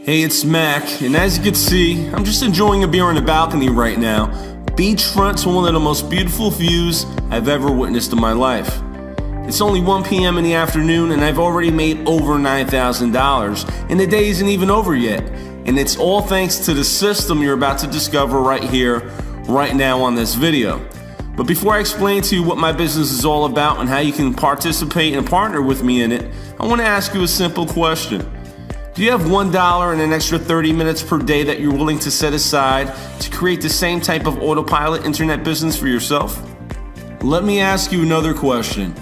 Hey, it's Mac, and as you can see, I'm just enjoying a beer on the balcony right now, beachfront to one of the most beautiful views I've ever witnessed in my life. It's only 1 p.m. in the afternoon, and I've already made over $9,000, and the day isn't even over yet. And it's all thanks to the system you're about to discover right here, right now on this video. But before I explain to you what my business is all about and how you can participate and partner with me in it, I want to ask you a simple question. Do you have $1 and an extra 30 minutes per day that you're willing to set aside to create the same type of autopilot internet business for yourself? Let me ask you another question.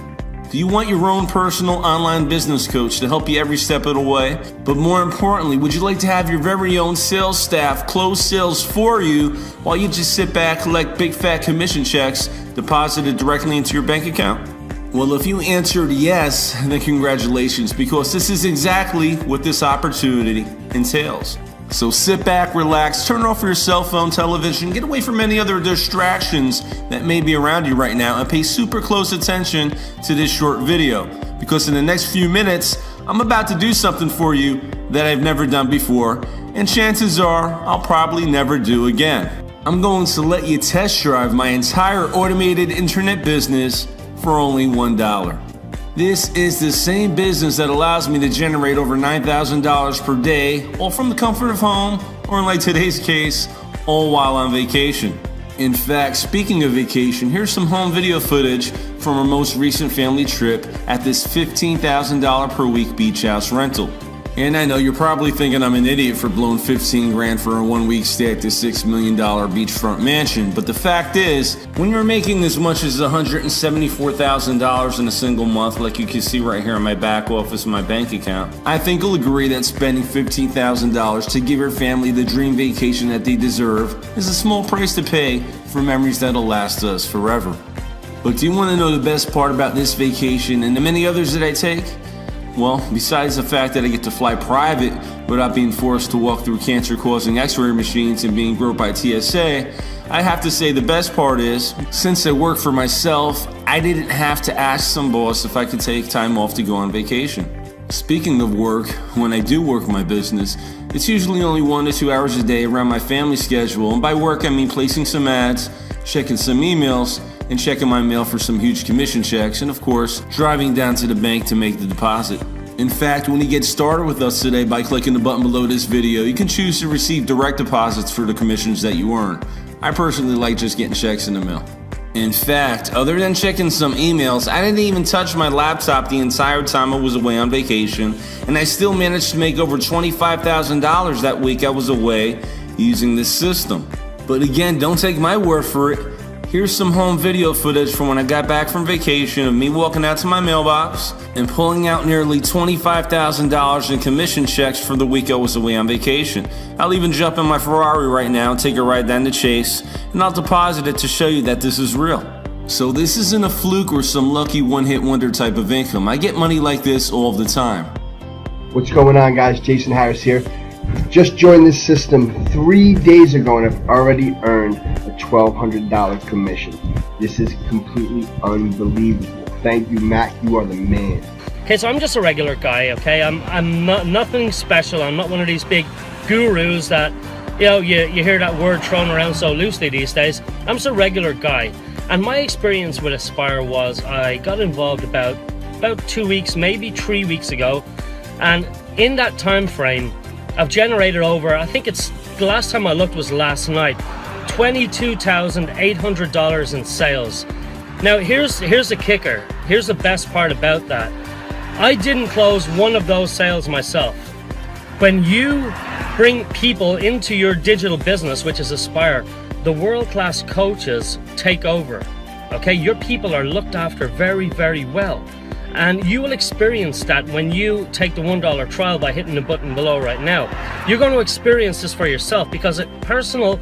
Do you want your own personal online business coach to help you every step of the way? But more importantly, would you like to have your very own sales staff close sales for you while you just sit back, collect big fat commission checks deposited directly into your bank account? Well, if you answered yes, then congratulations, because this is exactly what this opportunity entails. So sit back, relax, turn off your cell phone, television, get away from any other distractions that may be around you right now, and pay super close attention to this short video, because in the next few minutes, I'm about to do something for you that I've never done before, and chances are I'll probably never do again. I'm going to let you test drive my entire automated internet business for only $1. This is the same business that allows me to generate over $9,000 per day, all from the comfort of home, or in like today's case, all while on vacation. In fact, speaking of vacation, here's some home video footage from our most recent family trip at this $15,000 per week beach house rental. And I know you're probably thinking I'm an idiot for blowing 15 grand for a 1 week stay at this $6 million beachfront mansion, but the fact is, when you're making as much as $174,000 in a single month, like you can see right here in my back office and my bank account, I think you'll agree that spending $15,000 to give your family the dream vacation that they deserve is a small price to pay for memories that'll last us forever. But do you want to know the best part about this vacation and the many others that I take? Well, besides the fact that I get to fly private without being forced to walk through cancer-causing x-ray machines and being groped by TSA, I have to say the best part is, since I work for myself, I didn't have to ask some boss if I could take time off to go on vacation. Speaking of work, when I do work my business, it's usually only 1 to 2 hours a day around my family schedule, and by work I mean placing some ads, checking some emails, and checking my mail for some huge commission checks, and of course, driving down to the bank to make the deposit. In fact, when you get started with us today by clicking the button below this video, you can choose to receive direct deposits for the commissions that you earn. I personally like just getting checks in the mail. In fact, other than checking some emails, I didn't even touch my laptop the entire time I was away on vacation, and I still managed to make over $25,000 that week I was away using this system. But again, don't take my word for it. Here's some home video footage from when I got back from vacation of me walking out to my mailbox and pulling out nearly $25,000 in commission checks for the week I was away on vacation. I'll even jump in my Ferrari right now and take a ride down to Chase, and I'll deposit it to show you that this is real. So this isn't a fluke or some lucky one-hit wonder type of income. I get money like this all the time. What's going on, guys? Jason Harris here. Just joined this system 3 days ago and I've already earned a $1,200 commission. This is completely unbelievable. Thank you, Mac. You are the man. Okay, so I'm just a regular guy, okay? I'm not, nothing special. I'm not one of these big gurus that, you know, you hear that word thrown around so loosely these days. I'm just a regular guy. And my experience with Aspire was I got involved about 2 weeks, maybe 3 weeks ago. And in that time frame, I've generated over, I think it's, the last time I looked was last night, $22,800 in sales. Now here's the kicker. Here's the best part about that. I didn't close one of those sales myself. When you bring people into your digital business, which is Aspire, the world-class coaches take over. Okay, your people are looked after very, very well. And you will experience that when you take the $1 trial by hitting the button below right now. You're going to experience this for yourself, because a personal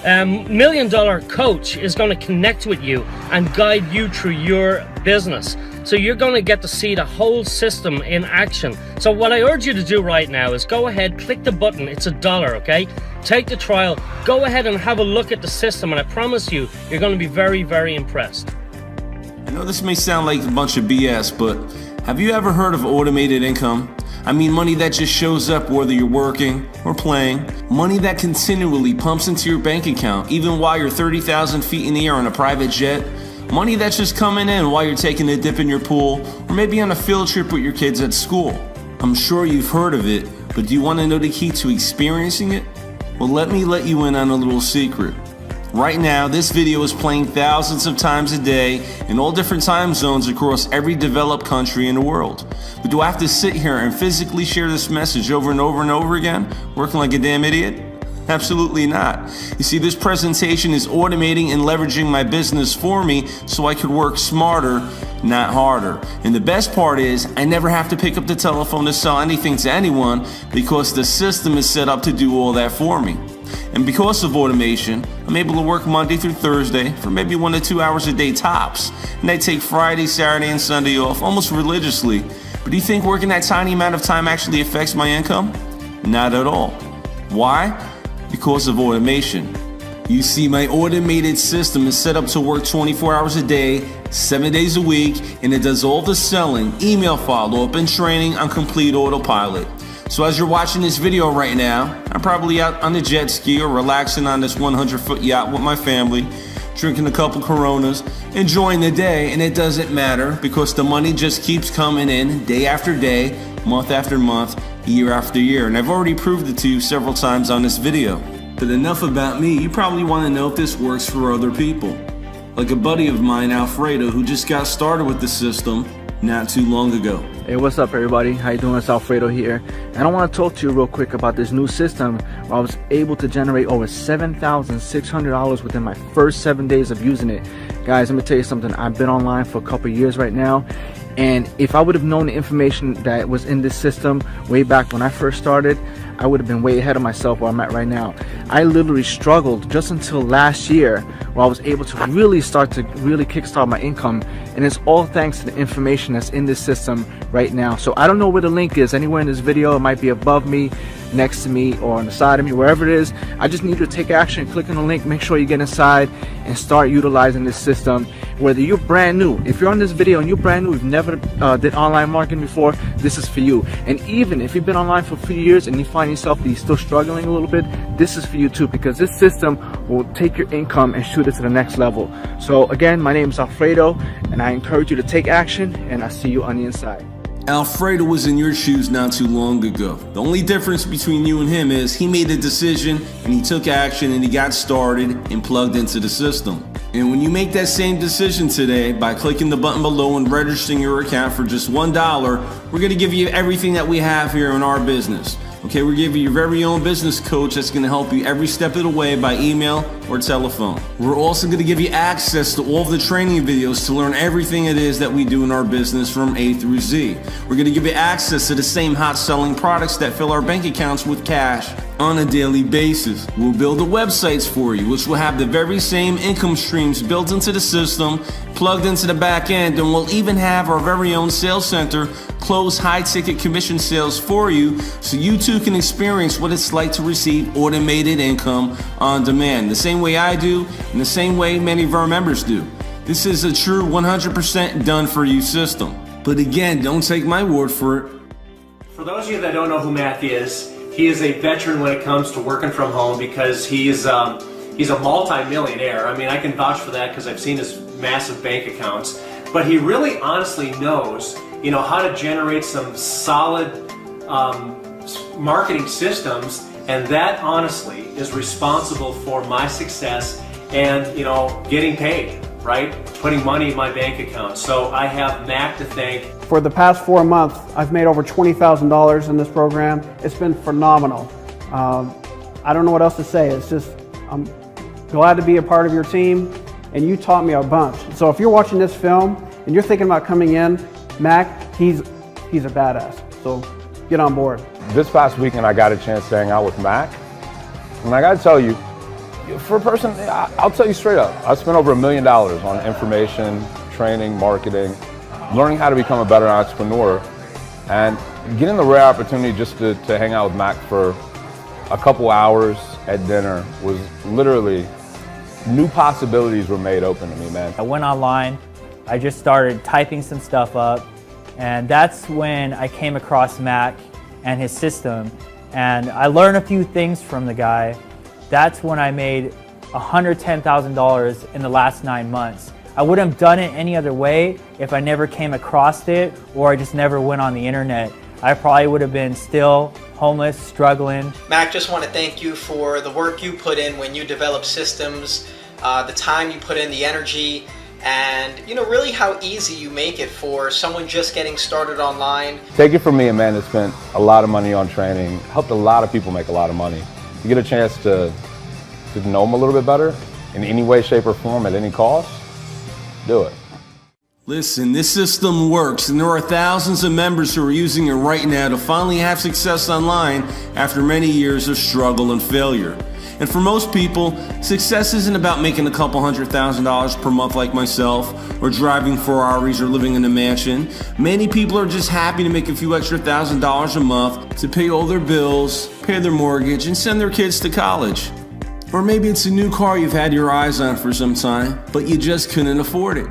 $1 million coach is going to connect with you and guide you through your business. So you're going to get to see the whole system in action. So what I urge you to do right now is go ahead, click the button. It's $1, okay? Take the trial, go ahead and have a look at the system, and I promise you, you're going to be very, very impressed. I know this may sound like a bunch of BS, but have you ever heard of automated income? I mean money that just shows up whether you're working or playing. Money that continually pumps into your bank account even while you're 30,000 feet in the air on a private jet. Money that's just coming in while you're taking a dip in your pool or maybe on a field trip with your kids at school. I'm sure you've heard of it, but do you want to know the key to experiencing it? Well, let me let you in on a little secret. Right now, this video is playing thousands of times a day in all different time zones across every developed country in the world. But do I have to sit here and physically share this message over and over and over again, working like a damn idiot? Absolutely not. You see, this presentation is automating and leveraging my business for me so I could work smarter, not harder. And the best part is I never have to pick up the telephone to sell anything to anyone because the system is set up to do all that for me. And because of automation, I'm able to work Monday through Thursday for maybe 1 to 2 hours a day tops. And I take Friday, Saturday, and Sunday off almost religiously. But do you think working that tiny amount of time actually affects my income? Not at all. Why? Because of automation. You see, my automated system is set up to work 24 hours a day, 7 days a week, and it does all the selling, email follow-up, and training on complete autopilot. So as you're watching this video right now, I'm probably out on the jet ski or relaxing on this 100-foot yacht with my family, drinking a couple Coronas, enjoying the day, and it doesn't matter because the money just keeps coming in day after day, month after month, year after year, and I've already proved it to you several times on this video. But enough about me, you probably want to know if this works for other people. Like a buddy of mine, Alfredo, who just got started with the system not too long ago. Hey, what's up everybody? How you doing? It's Alfredo here. And I want to talk to you real quick about this new system where I was able to generate over $7,600 within my first 7 days of using it. Guys, let me tell you something. I've been online for a couple years right now. And if I would have known the information that was in this system way back when I first started, I would have been way ahead of myself where I'm at right now. I literally struggled just until last year where I was able to really start to kickstart my income. And it's all thanks to the information that's in this system right now. So I don't know where the link is anywhere in this video. It might be above me, next to me, or on the side of me, wherever it is. I just need you to take action, click on the link, make sure you get inside and start utilizing this system. Whether you're brand new, if you're on this video and you're brand new, you've never did online marketing before, this is for you. And even if you've been online for a few years and you find yourself that you're still struggling a little bit, this is for you too, because this system will take your income and shoot it to the next level. So again, my name is Alfredo, and I encourage you to take action, and I'll see you on the inside. Alfredo was in your shoes not too long ago. The only difference between you and him is he made a decision and he took action and he got started and plugged into the system. And when you make that same decision today by clicking the button below and registering your account for just $1, we're going to give you everything that we have here in our business. Okay, we're giving you your very own business coach that's going to help you every step of the way by email or telephone. We're also going to give you access to all of the training videos to learn everything it is that we do in our business from A through Z. We're going to give you access to the same hot selling products that fill our bank accounts with cash on a daily basis. We'll build the websites for you, which will have the very same income streams built into the system, plugged into the back end, and we'll even have our very own sales center close high-ticket commission sales for you so you too can experience what it's like to receive automated income on demand, the same way I do and the same way many of our members do. This is a true 100% done-for-you system. But again, don't take my word for it. For those of you that don't know who Mac is, he is a veteran when it comes to working from home because he's a multi-millionaire. I mean, I can vouch for that because I've seen his massive bank accounts. But he really honestly knows, how to generate some solid marketing systems, and that honestly is responsible for my success and, getting paid, right? Putting money in my bank account. So I have Mac to thank. For the past 4 months, I've made over $20,000 in this program. It's been phenomenal. I don't know what else to say. It's just, I'm glad to be a part of your team, and you taught me a bunch. So if you're watching this film and you're thinking about coming in, Mac, he's a badass. So get on board. This past weekend, I got a chance to hang out with Mac. And I got to tell you, for a person, I'll tell you straight up, I spent over $1 million on information, training, marketing, learning how to become a better entrepreneur, and getting the rare opportunity just to hang out with Mac for a couple hours at dinner was literally, new possibilities were made open to me, man. I went online, I just started typing some stuff up, and that's when I came across Mac. and his system. And I learned a few things from the guy. That's when I made $110,000 in the last 9 months. I wouldn't have done it any other way if I never came across it or I just never went on the internet. I probably would have been still homeless, struggling. Mac, just want to thank you for the work you put in when you develop systems, the time you put in, the energy, and really how easy you make it for someone just getting started online. Take it from me, a man that spent a lot of money on training, helped a lot of people make a lot of money. You get a chance to know them a little bit better in any way, shape, or form at any cost, do it. Listen, this system works, and there are thousands of members who are using it right now to finally have success online after many years of struggle and failure. And for most people, success isn't about making a couple $100,000 per month like myself, or driving Ferraris or living in a mansion. Many people are just happy to make a few extra $1,000s a month to pay all their bills, pay their mortgage, and send their kids to college. Or maybe it's a new car you've had your eyes on for some time, but you just couldn't afford it.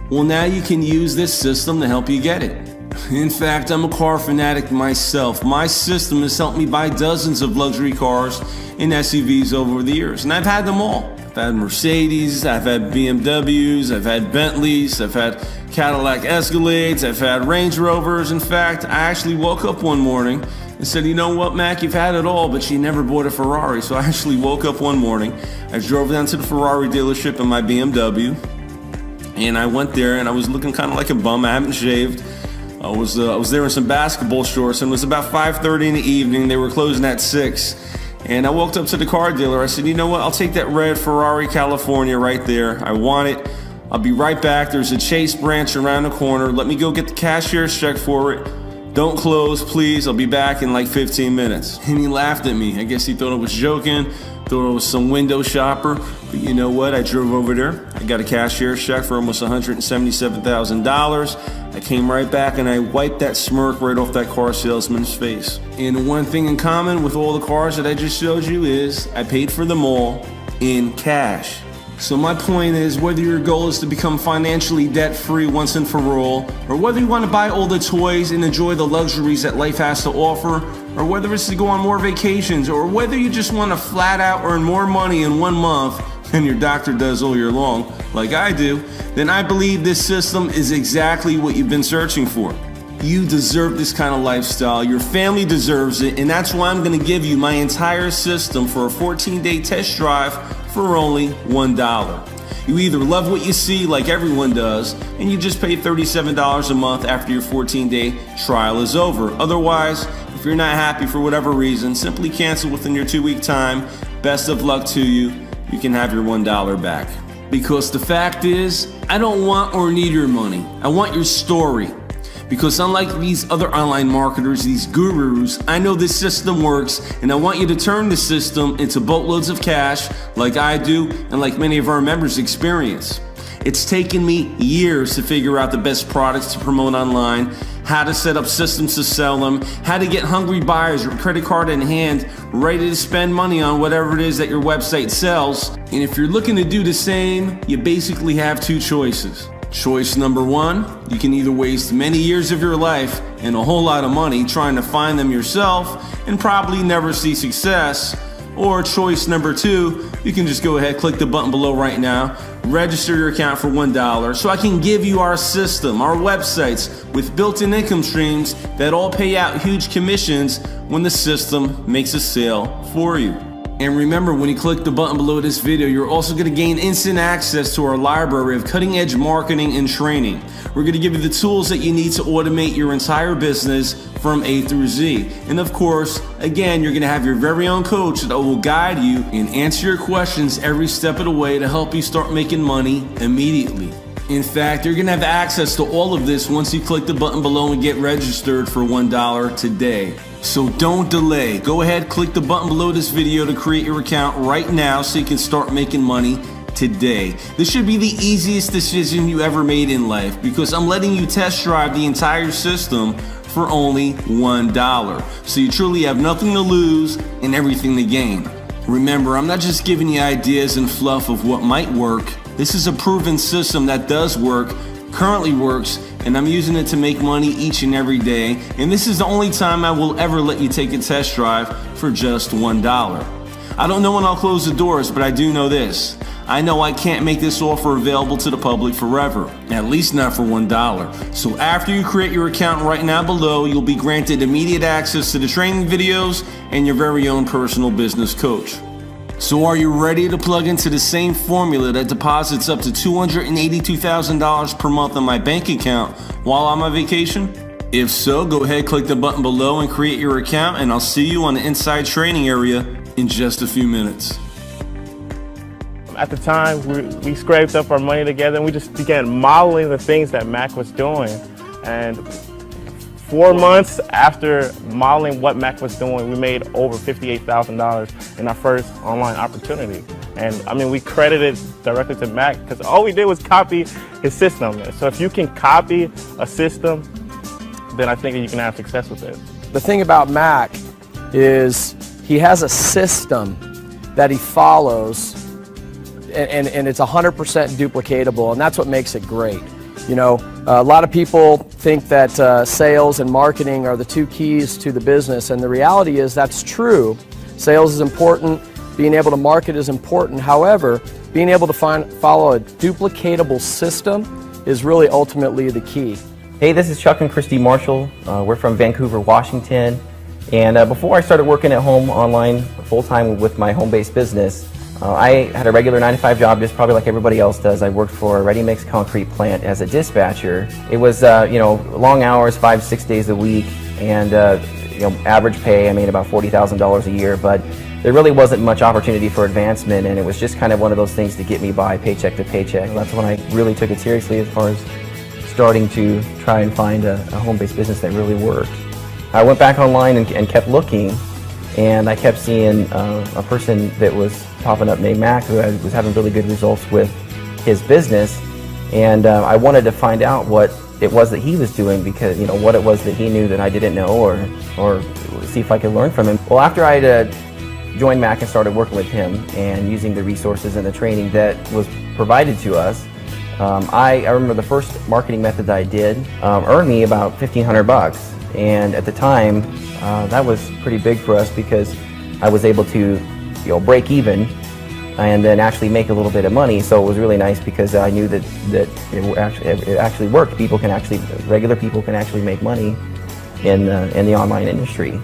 Well, now you can use this system to help you get it. In fact, I'm a car fanatic myself. My system has helped me buy dozens of luxury cars and SUVs over the years, and I've had them all. I've had Mercedes, I've had BMWs, I've had Bentleys, I've had Cadillac Escalades, I've had Range Rovers. In fact, I actually woke up one morning and said, you know what, Mac, you've had it all, but you never bought a Ferrari. So I actually woke up one morning, I drove down to the Ferrari dealership in my BMW, and I went there and I was looking kind of like a bum. I haven't shaved. I was there in some basketball shorts, and it was about 5:30 in the evening. They were closing at 6. And I walked up to the car dealer. I said, you know what, I'll take that red Ferrari California right there. I want it. I'll be right back. There's a Chase branch around the corner. Let me go get the cashier's check for it. Don't close, please. I'll be back in like 15 minutes. And he laughed at me. I guess he thought I was joking, thought I was some window shopper. But you know what? I drove over there. I got a cashier's check for almost $177,000. I came right back and I wiped that smirk right off that car salesman's face. And the one thing in common with all the cars that I just showed you is I paid for them all in cash. So my point is, whether your goal is to become financially debt-free once and for all, or whether you want to buy all the toys and enjoy the luxuries that life has to offer, or whether it's to go on more vacations, or whether you just want to flat out earn more money in 1 month than your doctor does all year long, like I do, then I believe this system is exactly what you've been searching for. You deserve this kind of lifestyle, your family deserves it, and that's why I'm going to give you my entire system for a 14-day test drive for only $1. You either love what you see like everyone does, and you just pay $37 a month after your 14-day trial is over. Otherwise, if you're not happy for whatever reason, simply cancel within your 2-week time. Best of luck to you. You can have your $1 back. Because the fact is, I don't want or need your money. I want your story. Because unlike these other online marketers, these gurus, I know this system works, and I want you to turn the system into boatloads of cash like I do and like many of our members experience. It's taken me years to figure out the best products to promote online, how to set up systems to sell them, how to get hungry buyers with credit card in hand, ready to spend money on whatever it is that your website sells. And if you're looking to do the same, you basically have 2 choices. Choice number 1, you can either waste many years of your life and a whole lot of money trying to find them yourself and probably never see success. Or choice number 2, you can just go ahead, click the button below right now, register your account for $1 so I can give you our system, our websites with built-in income streams that all pay out huge commissions when the system makes a sale for you. And remember, when you click the button below this video, you're also going to gain instant access to our library of cutting-edge marketing and training. We're going to give you the tools that you need to automate your entire business from A through Z. And of course, again, you're going to have your very own coach that will guide you and answer your questions every step of the way to help you start making money immediately. In fact, you're going to have access to all of this once you click the button below and get registered for $1 today. So don't delay. Go ahead, click the button below this video to create your account right now so you can start making money today. This should be the easiest decision you ever made in life because I'm letting you test drive the entire system for only $1. So you truly have nothing to lose and everything to gain. Remember, I'm not just giving you ideas and fluff of what might work. This is a proven system that does work currently works, and I'm using it to make money each and every day, and this is the only time I will ever let you take a test drive for just $1. I don't know when I'll close the doors, but I do know this. I know I can't make this offer available to the public forever, at least not for $1. So after you create your account right now below, you'll be granted immediate access to the training videos and your very own personal business coach. So are you ready to plug into the same formula that deposits up to $282,000 per month on my bank account while I'm on vacation? If so, go ahead, click the button below and create your account, and I'll see you on the inside training area in just a few minutes. At the time, we scraped up our money together and we just began modeling the things that Mac was doing. And 4 months after modeling what Mac was doing, we made over $58,000 in our first online opportunity. And I mean, we credited directly to Mac because all we did was copy his system. So if you can copy a system, then I think that you can have success with it. The thing about Mac is he has a system that he follows, and it's 100% duplicatable, and that's what makes it great. You know, a lot of people think that sales and marketing are the two keys to the business, and the reality is that's true. Sales is important, being able to market is important. However, being able to follow a duplicatable system is really ultimately the key. Hey, this is Chuck and Christy Marshall. We're from Vancouver, Washington. And before I started working at home online full-time with my home-based business, I had a regular 9-to-5 job, just probably like everybody else does. I worked for a ready-mix concrete plant as a dispatcher. It was, long hours, 5-6 days a week, and average pay. I made about $40,000 a year, but there really wasn't much opportunity for advancement, and it was just kind of one of those things to get me by, paycheck to paycheck. That's when I really took it seriously as far as starting to try and find a home-based business that really worked. I went back online and kept looking, and I kept seeing a person that was popping up named Mac who was having really good results with his business, and I wanted to find out what it was that he was doing, because what it was that he knew that I didn't know, or see if I could learn from him. Well, after I joined Mac and started working with him and using the resources and the training that was provided to us, I remember the first marketing method that I did earned me about $1,500, and at the time that was pretty big for us because I was able to break even and then actually make a little bit of money. So it was really nice because I knew that it actually worked. Regular people can actually make money in the online industry.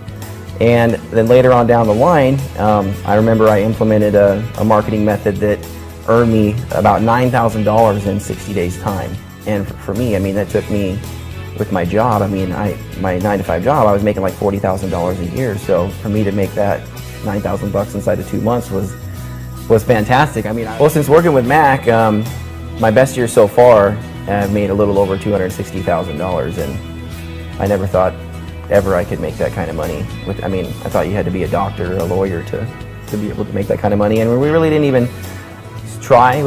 And then later on down the line, I remember I implemented a marketing method that earned me about $9,000 in 60 days time. And for me, I mean, that took me, with my job, I mean, my 9-to-5 job, I was making like $40,000 a year. So for me to make that $9,000 inside of 2 months was fantastic. I mean, since working with Mac, my best year so far, I've made a little over $260,000, and I never thought ever I could make that kind of money. I thought you had to be a doctor or a lawyer to be able to make that kind of money, and we really didn't even try. I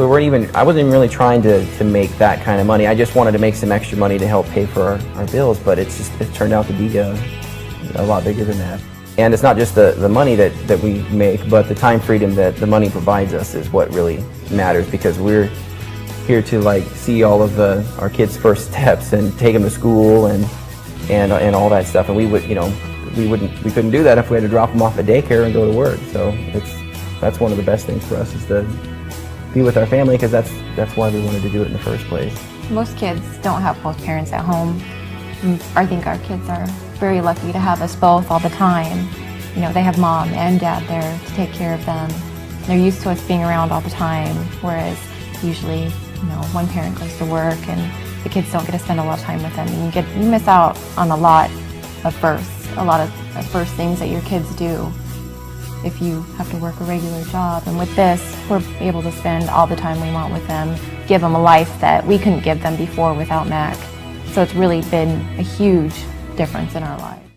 wasn't even really trying to make that kind of money. I just wanted to make some extra money to help pay for our bills, but it turned out to be a lot bigger than that. And it's not just the money that we make, but the time freedom that the money provides us is what really matters, because we're here to see all of our kids' first steps and take them to school and all that stuff. And we couldn't do that if we had to drop them off at daycare and go to work. So that's one of the best things for us, is to be with our family, because that's why we wanted to do it in the first place. Most kids don't have both parents at home. I think our kids are very lucky to have us both all the time. They have mom and dad there to take care of them. They're used to us being around all the time, whereas usually, one parent goes to work and the kids don't get to spend a lot of time with them. And you miss out on a lot of first things that your kids do if you have to work a regular job. And with this, we're able to spend all the time we want with them, give them a life that we couldn't give them before without Mac. So it's really been a huge difference in our lives.